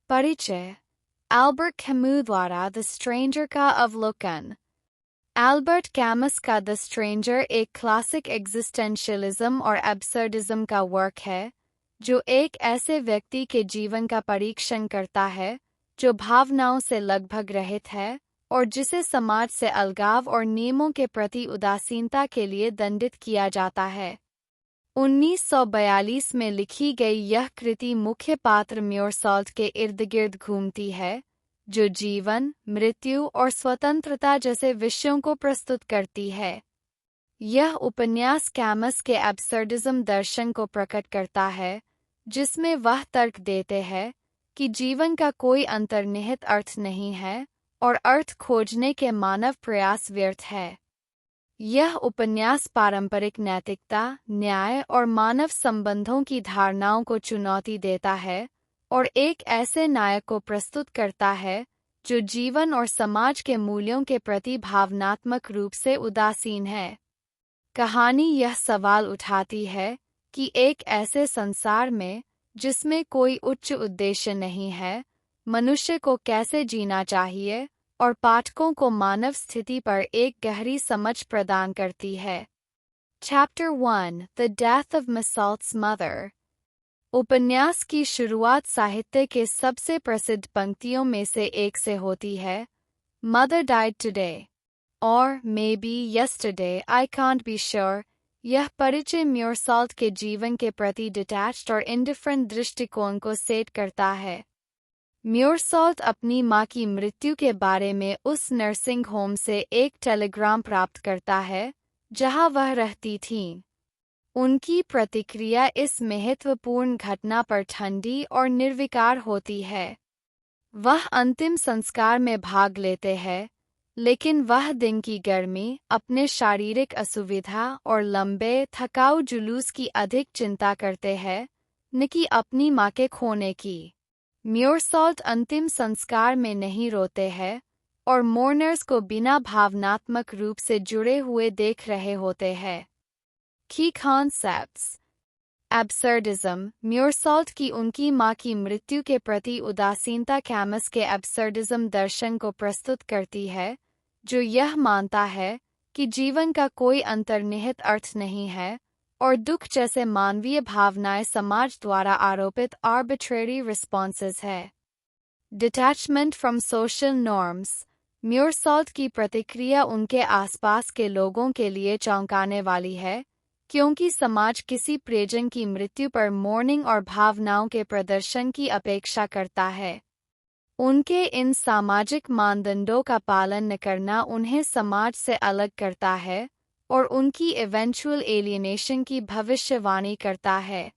परिचय। Albert Camus द्वारा the stranger का अवलोकन। एल्बर्ट कैमस का द स्ट्रेंजर एक क्लासिक एग्जिस्टेंशियलिज्म और एब्सर्डिज्म का वर्क है जो एक ऐसे व्यक्ति के जीवन का परीक्षण करता है जो भावनाओं से लगभग रहित है और जिसे समाज से अलगाव और नियमों के प्रति उदासीनता के लिए दंडित किया जाता है। 1942 में लिखी गई यह कृति मुख्य पात्र म्योरसॉल्ट के इर्द-गिर्द घूमती है, जो जीवन, मृत्यु और स्वतंत्रता जैसे विषयों को प्रस्तुत करती है। यह उपन्यास कैमस के एब्सर्डिज्म दर्शन को प्रकट करता है, जिसमें वह तर्क देते हैं कि जीवन का कोई अंतर्निहित अर्थ नहीं है और अर्थ खोजने के मानव प्रयास व्यर्थ है। यह उपन्यास पारंपरिक नैतिकता, न्याय और मानव संबंधों की धारणाओं को चुनौती देता है और एक ऐसे नायक को प्रस्तुत करता है जो जीवन और समाज के मूल्यों के प्रति भावनात्मक रूप से उदासीन है। कहानी यह सवाल उठाती है कि एक ऐसे संसार में जिसमें कोई उच्च उद्देश्य नहीं है, मनुष्य को कैसे जीना चाहिए और पाठकों को मानव स्थिति पर एक गहरी समझ प्रदान करती है। Chapter 1 The Death of Meursault's Mother। उपन्यास की शुरुआत साहित्य के सबसे प्रसिद्ध पंक्तियों में से एक से होती है, Mother died today, or maybe yesterday, I can't be sure। यह परिचय म्योरसॉल्ट के जीवन के प्रति डिटैच्ड और इंडिफरेंट दृष्टिकोण को सेट करता है। म्योरसॉल्ट अपनी मां की मृत्यु के बारे में उस नर्सिंग होम से एक टेलीग्राम प्राप्त करता है जहां वह रहती थीं। उनकी प्रतिक्रिया इस महत्वपूर्ण घटना पर ठंडी और निर्विकार होती है। वह अंतिम संस्कार में भाग लेते हैं, लेकिन वह दिन की गर्मी, अपने शारीरिक असुविधा और लंबे थकाऊ जुलूस की अधिक चिंता करते हैं, न कि अपनी मां के खोने की। म्योरसॉल्ट अंतिम संस्कार में नहीं रोते हैं और मोर्नर्स को बिना भावनात्मक रूप से जुड़े हुए देख रहे होते हैं। की कॉन्सेप्ट्स। एब्सर्डिज्म। म्योरसॉल्ट की उनकी मां की मृत्यु के प्रति उदासीनता कैमस के एब्सर्डिज्म दर्शन को प्रस्तुत करती है, जो यह मानता है कि जीवन का कोई अंतर्निहित अर्थ नहीं है और दुख जैसे मानवीय भावनाएं समाज द्वारा आरोपित आर्बिट्रेरी रिस्पॉन्सेस है। Detachment from social norms. Meursault की प्रतिक्रिया उनके आसपास के लोगों के लिए चौंकाने वाली है, क्योंकि समाज किसी प्रियजन की मृत्यु पर मॉर्निंग और भावनाओं के प्रदर्शन की अपेक्षा करता है। उनके इन सामाजिक मानदंडों का पालन न करना उन्हें समाज से अलग करता है और उनकी इवेंचुअल एलियनेशन की भविष्यवाणी करता है।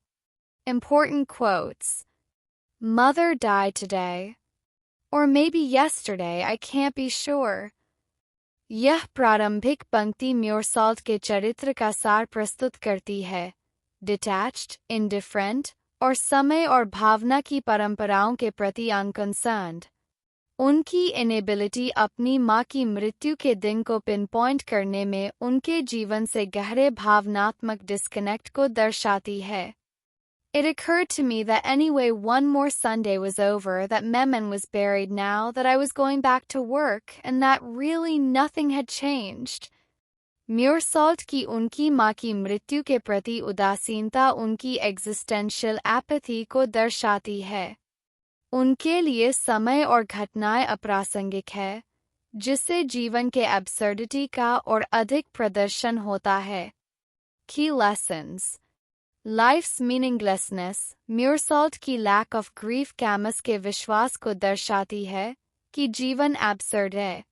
Important quotes. Mother died today. Or maybe yesterday, I can't be sure। यह प्रारंभिक पंक्ति म्योरसॉल्ट के चरित्र का सार प्रस्तुत करती है। डिटैच्ड, इंडिफरेंट और समय और भावना की परंपराओं के प्रति अनकंसर्न्ड। उनकी इनेबिलिटी अपनी मां की मृत्यु के दिन को पिनपॉइंट करने में उनके जीवन से गहरे भावनात्मक डिस्कनेक्ट को दर्शाती है। It occurred to me that anyway one more Sunday was over, that Memon was buried now, that I was going back to work, and that really nothing had changed। म्योरसॉल्ट की उनकी मां की मृत्यु के प्रति उदासीनता उनकी एग्जिस्टेंशियल एपैथी को दर्शाती है। उनके लिए समय और घटनाएं अप्रासंगिक है, जिससे जीवन के एब्सर्डिटी का और अधिक प्रदर्शन होता है। की लेसन्स। Lives meaninglessness. म्योरसॉल्ट की लैक ऑफ ग्रीफ कैमस के विश्वास को दर्शाती है कि जीवन एब्सर्ड है।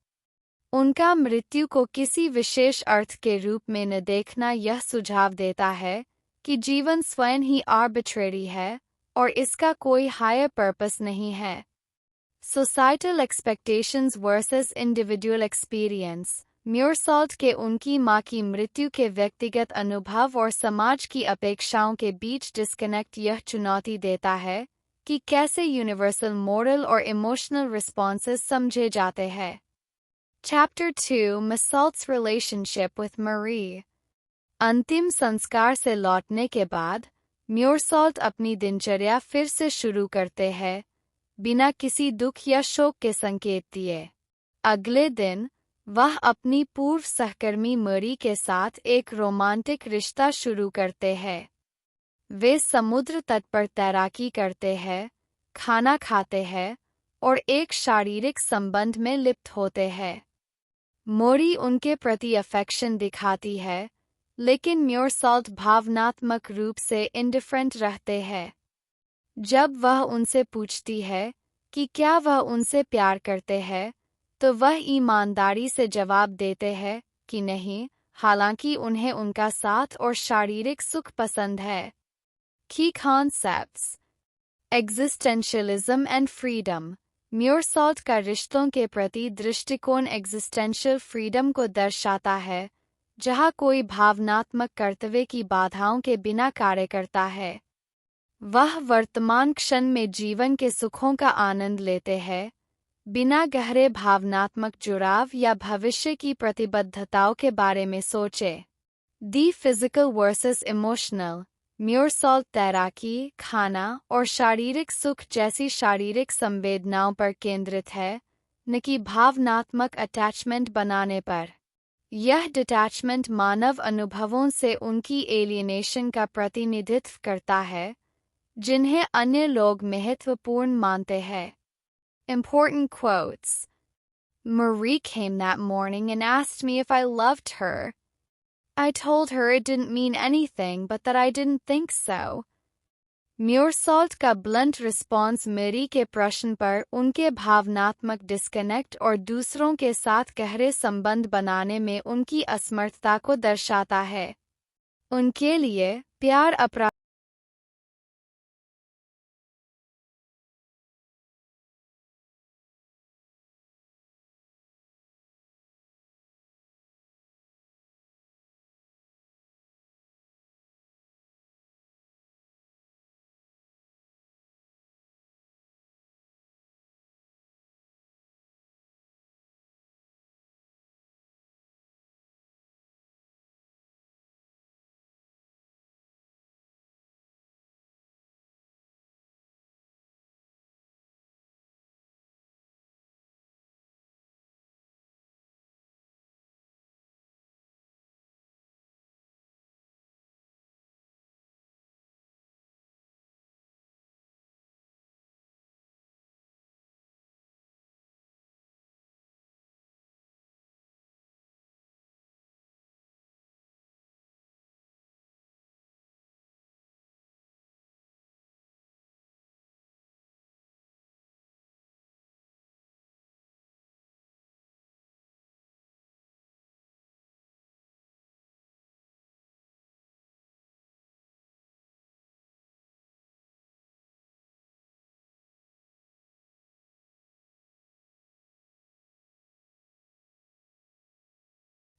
उनका मृत्यु को किसी विशेष अर्थ के रूप में न देखना यह सुझाव देता है कि जीवन स्वयं ही आर्बिट्रेरी है और इसका कोई हायर पर्पस नहीं है। Societal expectations versus individual experience. Meursault के उनकी मां की मृत्यु के व्यक्तिगत अनुभव और समाज की अपेक्षाओं के बीच डिस्कनेक्ट यह चुनौती देता है कि कैसे यूनिवर्सल मोरल और इमोशनल रिस्पॉन्सेस समझे जाते हैं। Chapter 2 Meursault's relationship with Marie। अंतिम संस्कार से लौटने के बाद म्योरसॉल्ट अपनी दिनचर्या फिर से शुरू करते हैं, बिना किसी दुख या शोक के संकेत दिए। अगले दिन वह अपनी पूर्व सहकर्मी मरी के साथ एक रोमांटिक रिश्ता शुरू करते हैं। वे समुद्र तट पर तैराकी करते हैं, खाना खाते हैं और एक शारीरिक संबंध में लिप्त होते हैं। मोरी उनके प्रति अफेक्शन दिखाती है, लेकिन म्योरसॉल्ट भावनात्मक रूप से इंडिफरेंट रहते हैं। जब वह उनसे पूछती है कि क्या वह उनसे प्यार करते हैं, तो वह ईमानदारी से जवाब देते हैं कि नहीं, हालांकि उन्हें उनका साथ और शारीरिक सुख पसंद है। Key concepts: Existentialism and freedom. म्योरसॉल्ट का रिश्तों के प्रति दृष्टिकोण एग्जिस्टेंशियल फ्रीडम को दर्शाता है, जहाँ कोई भावनात्मक कर्तव्य की बाधाओं के बिना कार्य करता है। वह वर्तमान क्षण में जीवन के सुखों का आनंद लेते हैं, बिना गहरे भावनात्मक जुड़ाव या भविष्य की प्रतिबद्धताओं के बारे में सोचे। दी फिजिकल वर्सेस इमोशनल। म्योरसॉल्ट तैराकी, खाना और शारीरिक सुख जैसी शारीरिक संवेदनाओं पर केंद्रित है, न कि भावनात्मक अटैचमेंट बनाने पर। यह डिटैचमेंट मानव अनुभवों से उनकी एलियनेशन का प्रतिनिधित्व करता है, जिन्हें अन्य लोग महत्वपूर्ण मानते हैं। Important quotes. Marie came that morning and asked me if I loved her. I told her it didn't mean anything but that I didn't think so. म्योरसॉल्ट का ब्लंट रिस्पॉन्स मेरी के प्रश्न पर उनके भावनात्मक डिस्कनेक्ट और दूसरों के साथ गहरे संबंध बनाने में उनकी असमर्थता को दर्शाता है। उनके लिए प्यार अपराध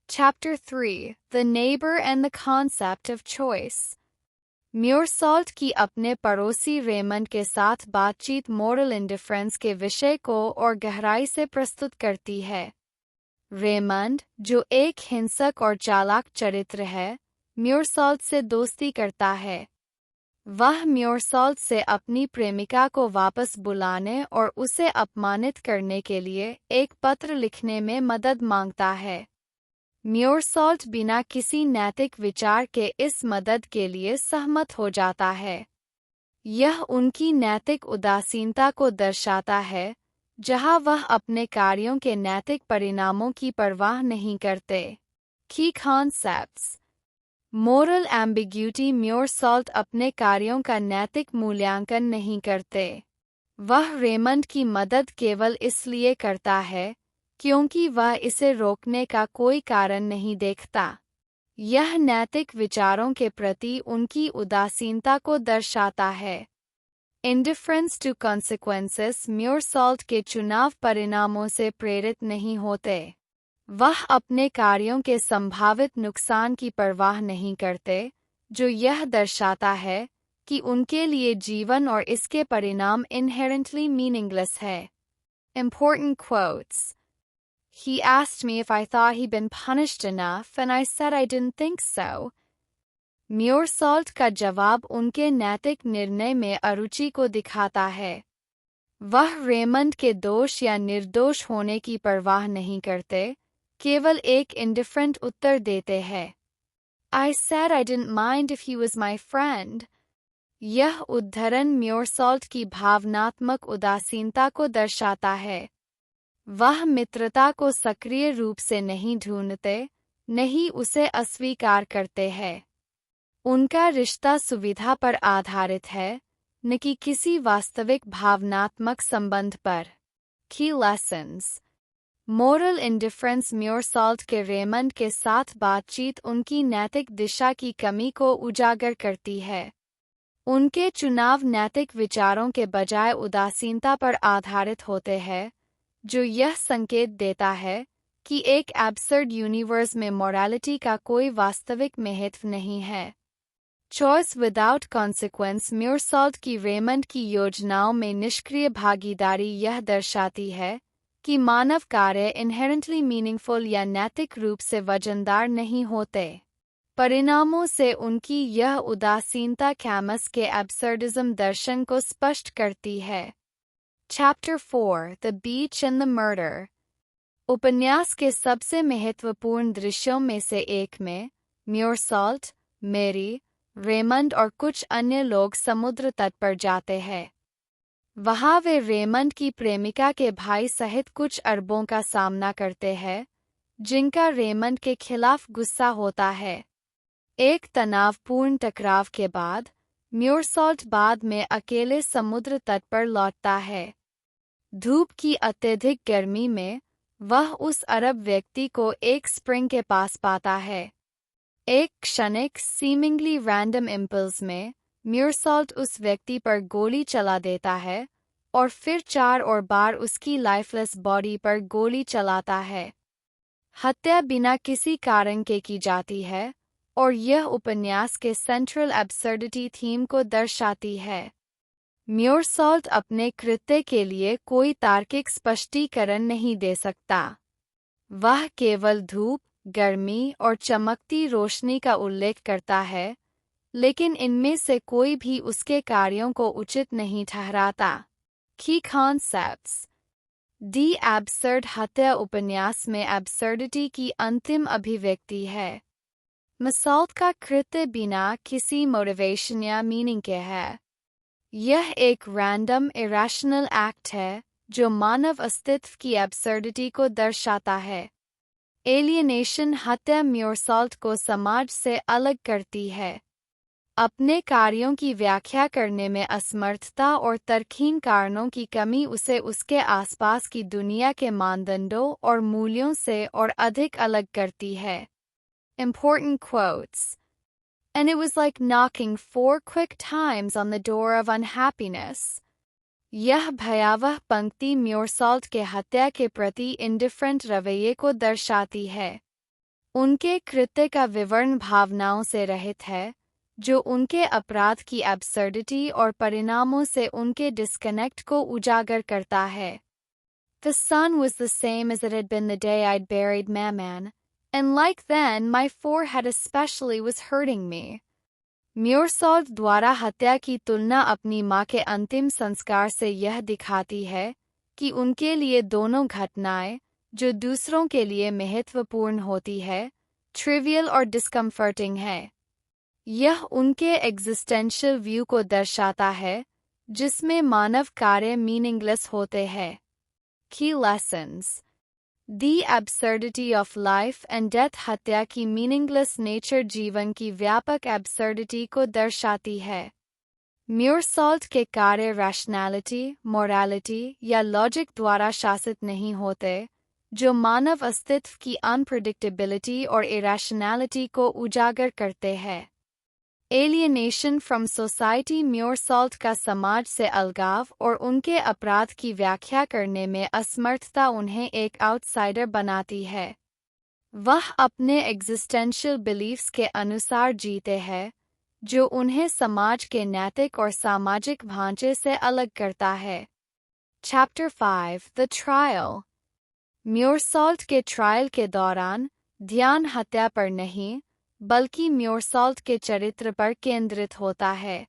Chapter 3: The Neighbor and the Concept of Choice. म्योरसॉल्ट की अपने पड़ोसी रेमंड के साथ बातचीत मोरल इंडिफरेंस के विषय को और गहराई से प्रस्तुत करती है। रेमंड, जो एक हिंसक और चालाक चरित्र है, म्योरसॉल्ट से दोस्ती करता है। वह म्योरसॉल्ट से अपनी प्रेमिका को वापस बुलाने और उसे अपमानित करने के लिए एक पत्र लिखने में मदद मांगता है। म्योरसॉल्ट बिना किसी नैतिक विचार के इस मदद के लिए सहमत हो जाता है। यह उनकी नैतिक उदासीनता को दर्शाता है, जहां वह अपने कार्यों के नैतिक परिणामों की परवाह नहीं करते। की कॉन्सेप्ट्स: मोरल एम्बिग्यूटी। म्योरसॉल्ट अपने कार्यों का नैतिक मूल्यांकन नहीं करते। वह रेमंड की मदद केवल इसलिए करता है क्योंकि वह इसे रोकने का कोई कारण नहीं देखता। यह नैतिक विचारों के प्रति उनकी उदासीनता को दर्शाता है। Indifference to consequences. म्योरसॉल्ट के चुनाव परिणामों से प्रेरित नहीं होते। वह अपने कार्यों के संभावित नुकसान की परवाह नहीं करते, जो यह दर्शाता है कि उनके लिए जीवन और इसके परिणाम इनहेरेंटली मीनिंगलेस है। Important quotes. He asked me if I thought he'd been punished enough, and I said I didn't think so. म्योरसॉल्ट का जवाब उनके नैतिक निर्णय में अरुचि को दिखाता है। वह रेमंड के दोष या निर्दोष होने की परवाह नहीं करते, केवल एक इंडिफरेंट उत्तर देते हैं। I said I didn't mind if he was my friend. यह उद्धरण म्योरसॉल्ट की भावनात्मक उदासीनता को दर्शाता है। वह मित्रता को सक्रिय रूप से नहीं ढूंढते, नहीं उसे अस्वीकार करते हैं। उनका रिश्ता सुविधा पर आधारित है, न कि किसी वास्तविक भावनात्मक संबंध पर। Key lessons. मोरल इंडिफरेंस म्योरसॉल्ट के रेमंड के साथ बातचीत उनकी नैतिक दिशा की कमी को उजागर करती है। उनके चुनाव नैतिक विचारों के बजाय उदासीनता पर आधारित होते हैं, जो यह संकेत देता है कि एक एब्सर्ड यूनिवर्स में मोरालिटी का कोई वास्तविक महत्व नहीं है। चॉइस विदाउट कॉन्सिक्वेंस म्योरसॉल्ट की रेमंड की योजनाओं में निष्क्रिय भागीदारी यह दर्शाती है कि मानव कार्य इनहेरेंटली मीनिंगफुल या नैतिक रूप से वजनदार नहीं होते। परिणामों से उनकी यह उदासीनता कैमस के एब्सर्डिज्म दर्शन को स्पष्ट करती है। Chapter 4 The Beach and the Murder. उपन्यास के सबसे महत्वपूर्ण दृश्यों में से एक में म्योरसॉल्ट, मेरी, रेमंड और कुछ अन्य लोग समुद्र तट पर जाते हैं। वहाँ वे रेमंड की प्रेमिका के भाई सहित कुछ अरबों का सामना करते हैं, जिनका रेमंड के खिलाफ गुस्सा होता है। एक तनावपूर्ण टकराव के बाद म्योरसॉल्ट बाद में अकेले समुद्र तट पर लौटता है। धूप की अत्यधिक गर्मी में वह उस अरब व्यक्ति को एक स्प्रिंग के पास पाता है। एक क्षणिक सीमिंगली रैंडम इम्पल्स में म्योरसॉल्ट उस व्यक्ति पर गोली चला देता है और फिर 4 और बार उसकी लाइफलेस बॉडी पर गोली चलाता है। हत्या बिना किसी कारण के की जाती है और यह उपन्यास के सेंट्रल एब्सर्डिटी थीम को दर्शाती है। म्योरसॉल्ट अपने कृत्य के लिए कोई तार्किक स्पष्टीकरण नहीं दे सकता। वह केवल धूप, गर्मी और चमकती रोशनी का उल्लेख करता है, लेकिन इनमें से कोई भी उसके कार्यों को उचित नहीं ठहराता। Key concepts. दी एब्सर्ड हत्या उपन्यास में एब्सर्डिटी की अंतिम अभिव्यक्ति है। मसॉल्ट का कृत्य बिना किसी मोटिवेशन या मीनिंग के है। यह एक रैंडम इरेशनल एक्ट है जो मानव अस्तित्व की एब्सर्डिटी को दर्शाता है। एलियनेशन हत्या म्योरसॉल्ट को समाज से अलग करती है। अपने कार्यों की व्याख्या करने में असमर्थता और तर्कहीन कारणों की कमी उसे उसके आसपास की दुनिया के मानदंडों और मूल्यों से और अधिक अलग करती है। Important quotes. And it was like knocking 4 quick times on the door of unhappiness. यह भयावह पंक्ति म्योरसॉल्ट के हत्या के प्रति इंडिफरेंट रवैये को दर्शाती है। उनके कृत्य का विवरण भावनाओं से रहित है, जो उनके अपराध की एब्सर्डिटी और परिणामों से उनके डिस्कनेक्ट को उजागर करता है। The sun was the same as it had been the day I'd buried Maman, and like then my forehead especially was hurting me. म्योरसॉल्ट द्वारा हत्या की तुलना अपनी मां के अंतिम संस्कार से यह दिखाती है कि उनके लिए दोनों घटनाएं, जो दूसरों के लिए महत्वपूर्ण होती है, ट्रिवियल और डिस्कम्फर्टिंग है। यह उनके एग्जिस्टेंशियल व्यू को दर्शाता है, जिसमें मानव कार्य मीनिंगलेस होते हैं। Key lessons. The absurdity of life and death हत्या की मीनिंगलेस नेचर जीवन की व्यापक एब्सर्डिटी को दर्शाती है। म्योरसॉल्ट के कार्य रैशनैलिटी, मोरालिटी या लॉजिक द्वारा शासित नहीं होते, जो मानव अस्तित्व की अनप्रेडिक्टेबिलिटी और इरेशनैलिटी को उजागर करते हैं। एलियनेशन फ्रॉम सोसाइटी म्योरसॉल्ट का समाज से अलगाव और उनके अपराध की व्याख्या करने में असमर्थता उन्हें एक आउटसाइडर बनाती है। वह अपने एग्जिस्टेंशियल बिलीफ्स के अनुसार जीते हैं, जो उन्हें समाज के नैतिक और सामाजिक ढांचे से अलग करता है। Chapter 5 The Trial. म्योरसॉल्ट के ट्रायल के दौरान ध्यान हत्या पर नहीं, बल्कि म्योरसॉल्ट के चरित्र पर केंद्रित होता है।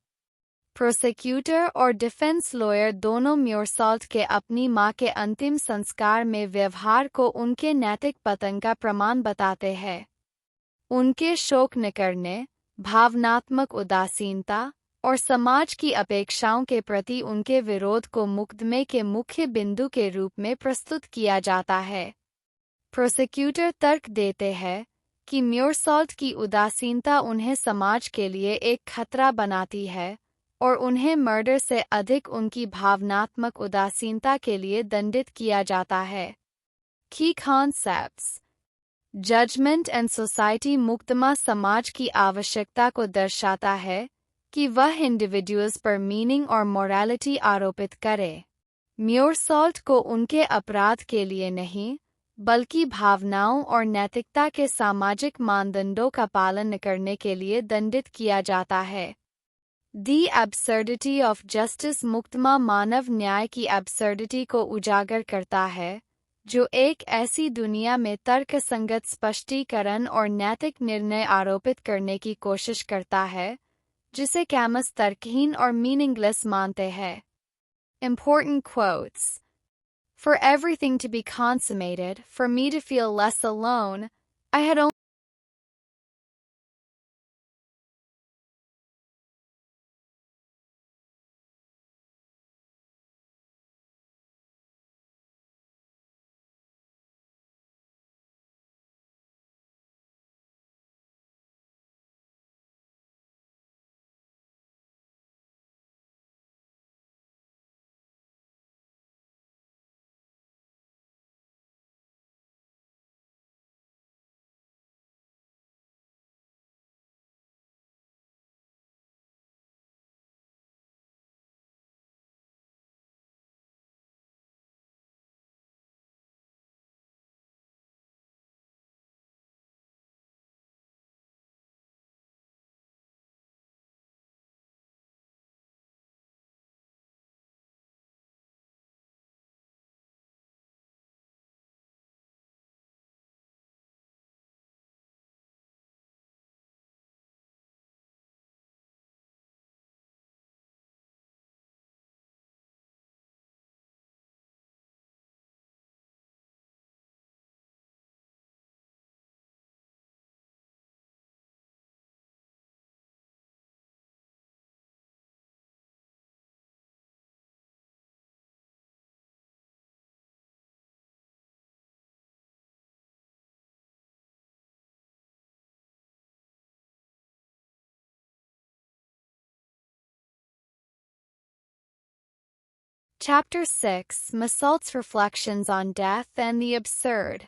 प्रोसिक्यूटर और डिफेंस लॉयर दोनों म्योरसॉल्ट के अपनी मां के अंतिम संस्कार में व्यवहार को उनके नैतिक पतन का प्रमाण बताते हैं। उनके शोक न करने, भावनात्मक उदासीनता और समाज की अपेक्षाओं के प्रति उनके विरोध को मुकदमे के मुख्य बिंदु के रूप में प्रस्तुत किया जाता है। प्रोसिक्यूटर तर्क देते हैं कि म्योरसॉल्ट की उदासीनता उन्हें समाज के लिए एक खतरा बनाती है और उन्हें मर्डर से अधिक उनकी भावनात्मक उदासीनता के लिए दंडित किया जाता है। की कॉन्सेप्ट्स जजमेंट एंड सोसाइटी मुकदमा समाज की आवश्यकता को दर्शाता है कि वह इंडिविजुअल्स पर मीनिंग और मोरालिटी आरोपित करे। म्योरसॉल्ट को उनके अपराध के लिए नहीं, बल्कि भावनाओं और नैतिकता के सामाजिक मानदंडों का पालन करने के लिए दंडित किया जाता है। दी एब्सर्डिटी ऑफ जस्टिस मुकदमा मानव न्याय की एब्सर्डिटी को उजागर करता है, जो एक ऐसी दुनिया में तर्कसंगत स्पष्टीकरण और नैतिक निर्णय आरोपित करने की कोशिश करता है, जिसे कैमस तर्कहीन और मीनिंगलेस मानते हैं। Important quotes. For everything to be consummated, for me to feel less alone, I had only Chapter 6 Massault's Reflections on Death and the Absurd.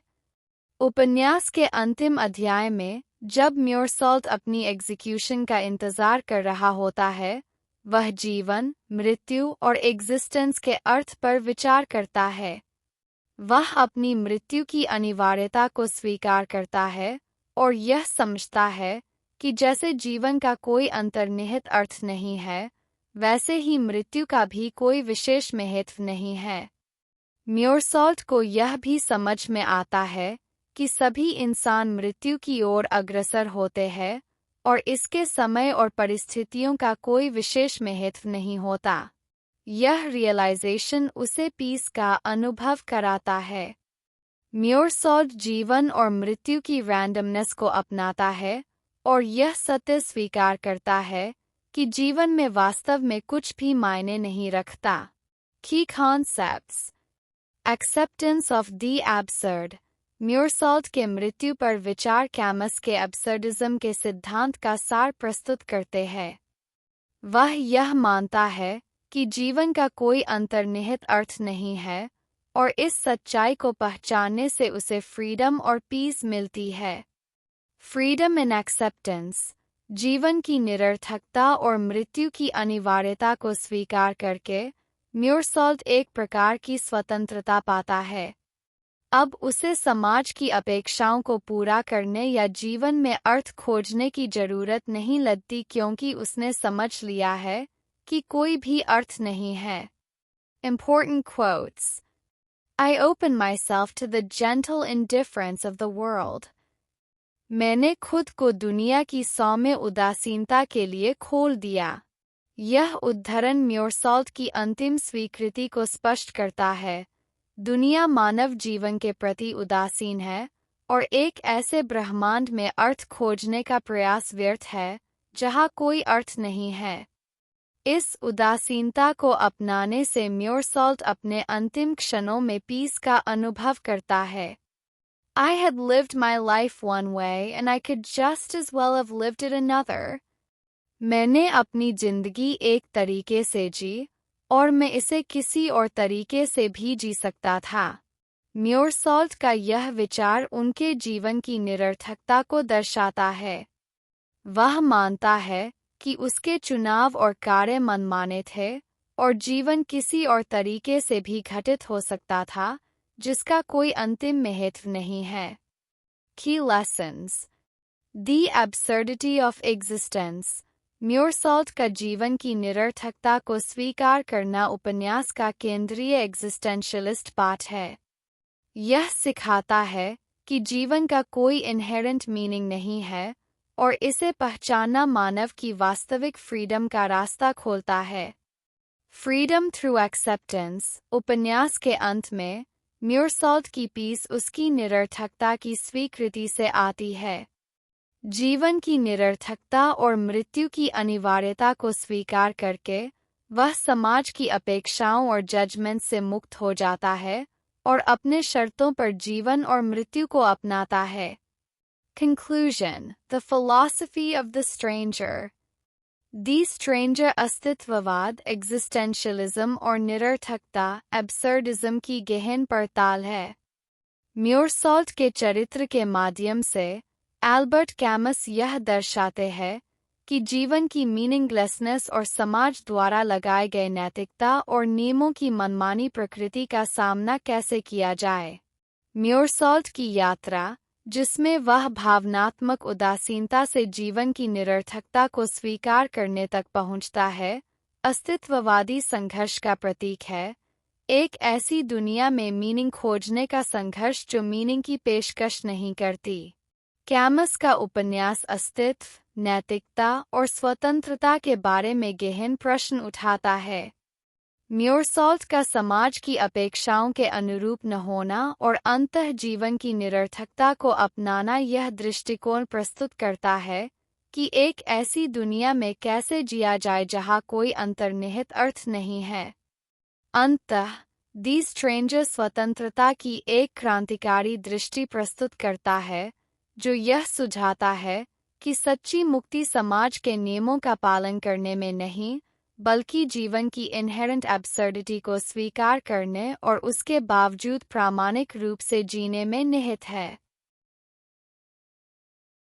उपन्यास के अंतिम अध्याय में, जब म्योरसॉल्ट अपनी एग्जीक्यूशन का इंतजार कर रहा होता है, वह जीवन, मृत्यु और एग्जिस्टेंस के अर्थ पर विचार करता है। वह अपनी मृत्यु की अनिवार्यता को स्वीकार करता है और यह समझता है कि जैसे जीवन का कोई अंतर्निहित अर्थ नहीं है, वैसे ही मृत्यु का भी कोई विशेष महत्व नहीं है। म्योरसॉल्ट को यह भी समझ में आता है कि सभी इंसान मृत्यु की ओर अग्रसर होते हैं और इसके समय और परिस्थितियों का कोई विशेष महत्व नहीं होता। यह रियलाइजेशन उसे पीस का अनुभव कराता है। म्योरसॉल्ट जीवन और मृत्यु की रैंडमनेस को अपनाता है और यह सत्य स्वीकार करता है कि जीवन में वास्तव में कुछ भी मायने नहीं रखता। की concepts acceptance of the absurd. Meursault के मृत्यु पर विचार कैमस के एब्सर्डिज्म के सिद्धांत का सार प्रस्तुत करते हैं। वह यह मानता है कि जीवन का कोई अंतर्निहित अर्थ नहीं है और इस सच्चाई को पहचानने से उसे फ्रीडम और पीस मिलती है। फ्रीडम इन एक्सेप्टेंस। जीवन की निरर्थकता और मृत्यु की अनिवार्यता को स्वीकार करके म्योरसॉल्ट एक प्रकार की स्वतंत्रता पाता है। अब उसे समाज की अपेक्षाओं को पूरा करने या जीवन में अर्थ खोजने की जरूरत नहीं लगती, क्योंकि उसने समझ लिया है कि कोई भी अर्थ नहीं है। Important quotes. I open myself to the gentle indifference of the world. मैंने खुद को दुनिया की सौम्य उदासीनता के लिए खोल दिया। यह उद्धरण म्योरसॉल्ट की अंतिम स्वीकृति को स्पष्ट करता है। दुनिया मानव जीवन के प्रति उदासीन है और एक ऐसे ब्रह्मांड में अर्थ खोजने का प्रयास व्यर्थ है जहाँ कोई अर्थ नहीं है। इस उदासीनता को अपनाने से म्योरसॉल्ट अपने अंतिम क्षणों में पीस का अनुभव करता है। I had lived my life one way and I could just as well have lived it another. मैंने अपनी जिंदगी एक तरीके से जी और मैं इसे किसी और तरीके से भी जी सकता था। म्योरसॉल्ट का यह विचार उनके जीवन की निरर्थकता को दर्शाता है। वह मानता है कि उसके चुनाव और कार्य मनमाने थे और जीवन किसी और तरीके से भी घटित हो सकता था जिसका कोई अंतिम महत्व नहीं है। Key lessons: The absurdity of existence. म्योरसॉल्ट का जीवन की निरर्थकता को स्वीकार करना उपन्यास का केंद्रीय एग्जिस्टेंशलिस्ट पाठ है। यह सिखाता है कि जीवन का कोई इनहेरेंट मीनिंग नहीं है और इसे पहचानना मानव की वास्तविक फ्रीडम का रास्ता खोलता है। फ्रीडम थ्रू एक्सेप्टेंस उपन्यास के अंत में म्योरसॉल्ट की पीस उसकी निरर्थकता की स्वीकृति से आती है। जीवन की निरर्थकता और मृत्यु की अनिवार्यता को स्वीकार करके वह समाज की अपेक्षाओं और जजमेंट से मुक्त हो जाता है और अपने शर्तों पर जीवन और मृत्यु को अपनाता है। Conclusion: The philosophy of the stranger. The stranger अस्तित्ववाद, एग्जिस्टेंशलिज्म और निरर्थकता, एब्सर्डिज्म की गहन पड़ताल है। म्योरसॉल्ट के चरित्र के माध्यम से एल्बर्ट कैमस यह दर्शाते हैं कि जीवन की मीनिंगलेसनेस और समाज द्वारा लगाए गए नैतिकता और नियमों की मनमानी प्रकृति का सामना कैसे किया जाए। म्योरसॉल्ट की यात्रा, जिसमें वह भावनात्मक उदासीनता से जीवन की निरर्थकता को स्वीकार करने तक पहुंचता है, अस्तित्ववादी संघर्ष का प्रतीक है। एक ऐसी दुनिया में मीनिंग खोजने का संघर्ष जो मीनिंग की पेशकश नहीं करती। कैमस का उपन्यास अस्तित्व, नैतिकता और स्वतंत्रता के बारे में गहन प्रश्न उठाता है। म्योरसॉल्ट का समाज की अपेक्षाओं के अनुरूप न होना और अंतः जीवन की निरर्थकता को अपनाना यह दृष्टिकोण प्रस्तुत करता है कि एक ऐसी दुनिया में कैसे जिया जाए जहाँ कोई अंतर्निहित अर्थ नहीं है। अंततः दी स्ट्रेंजर स्वतंत्रता की एक क्रांतिकारी दृष्टि प्रस्तुत करता है जो यह सुझाता है कि सच्ची मुक्ति समाज के नियमों का पालन करने में नहीं, बल्कि जीवन की इनहेरेंट एब्सर्डिटी को स्वीकार करने और उसके बावजूद प्रामाणिक रूप से जीने में निहित है।